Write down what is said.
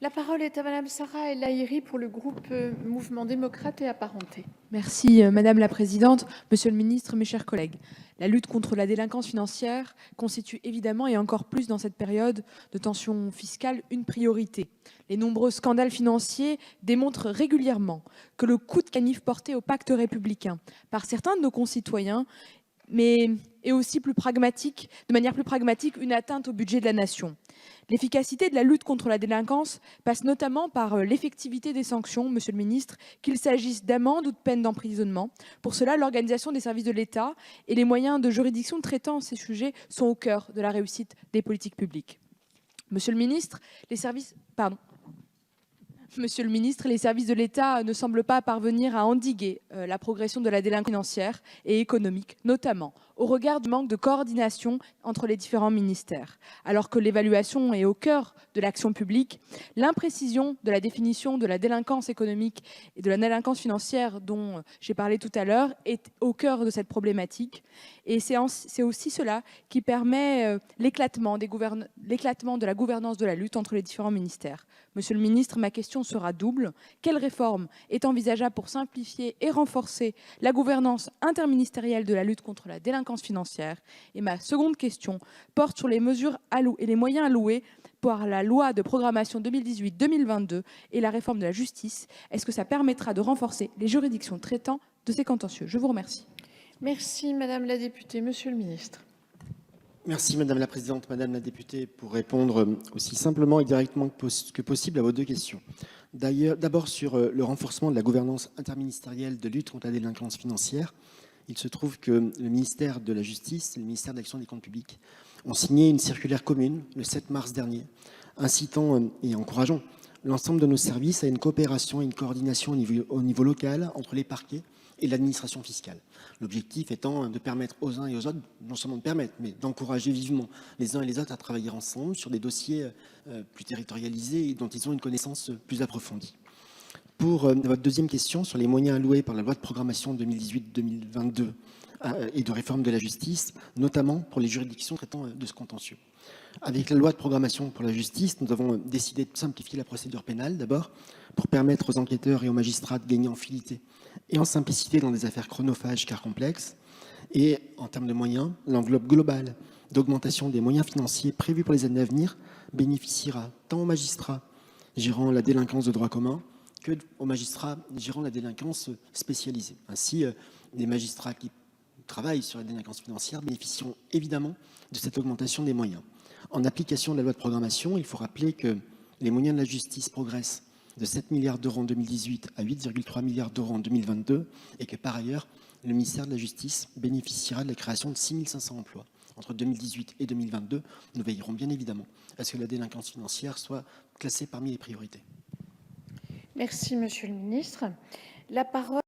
La parole est à Madame Sarah El Haïry pour le groupe Mouvement démocrate et apparenté. Merci Madame la Présidente, Monsieur le Ministre, mes chers collègues. La lutte contre la délinquance financière constitue évidemment, et encore plus dans cette période de tension fiscale, une priorité. Les nombreux scandales financiers démontrent régulièrement que le coup de canif porté au pacte républicain par certains de nos concitoyens est aussi de manière plus pragmatique, une atteinte au budget de la nation. L'efficacité de la lutte contre la délinquance passe notamment par l'effectivité des sanctions, Monsieur le Ministre, qu'il s'agisse d'amendes ou de peines d'emprisonnement. Pour cela, l'organisation des services de l'État et les moyens de juridiction traitant ces sujets sont au cœur de la réussite des politiques publiques. Monsieur le Ministre, Monsieur le ministre, les services de l'État ne semblent pas parvenir à endiguer la progression de la délinquance financière et économique, notamment au regard du manque de coordination entre les différents ministères. Alors que l'évaluation est au cœur de l'action publique, l'imprécision de la définition de la délinquance économique et de la délinquance financière dont j'ai parlé tout à l'heure est au cœur de cette problématique. Et c'est aussi cela qui permet l'éclatement de la gouvernance de la lutte entre les différents ministères. Monsieur le ministre, ma question sera double. Quelle réforme est envisageable pour simplifier et renforcer la gouvernance interministérielle de la lutte contre la délinquance financière? Et ma seconde question porte sur les mesures et les moyens alloués par la loi de programmation 2018-2022 et la réforme de la justice. Est-ce que ça permettra de renforcer les juridictions traitant de ces contentieux? Je vous remercie. Merci Madame la députée. Monsieur le ministre. Merci Madame la Présidente, Madame la députée, pour répondre aussi simplement et directement que possible à vos deux questions. D'abord sur le renforcement de la gouvernance interministérielle de lutte contre la délinquance financière. Il se trouve que le ministère de la Justice et le ministère de l'Action des Comptes Publics ont signé une circulaire commune le 7 mars dernier, incitant et encourageant l'ensemble de nos services à une coopération et une coordination au niveau local entre les parquets et l'administration fiscale. L'objectif étant de permettre aux uns et aux autres, non seulement de permettre, mais d'encourager vivement les uns et les autres à travailler ensemble sur des dossiers plus territorialisés et dont ils ont une connaissance plus approfondie. Pour votre deuxième question sur les moyens alloués par la loi de programmation 2018-2022 et de réforme de la justice, notamment pour les juridictions traitant de ce contentieux. Avec la loi de programmation pour la justice, nous avons décidé de simplifier la procédure pénale, d'abord, pour permettre aux enquêteurs et aux magistrats de gagner en fluidité et en simplicité dans des affaires chronophages car complexes. Et en termes de moyens, l'enveloppe globale d'augmentation des moyens financiers prévus pour les années à venir bénéficiera tant aux magistrats gérant la délinquance de droit commun que aux magistrats gérant la délinquance spécialisée. Ainsi, les magistrats qui travaillent sur la délinquance financière bénéficieront évidemment de cette augmentation des moyens. En application de la loi de programmation, il faut rappeler que les moyens de la justice progressent de 7 milliards d'euros en 2018 à 8,3 milliards d'euros en 2022 et que par ailleurs, le ministère de la Justice bénéficiera de la création de 6 500 emplois. Entre 2018 et 2022, nous veillerons bien évidemment à ce que la délinquance financière soit classée parmi les priorités. Merci Monsieur le ministre. La parole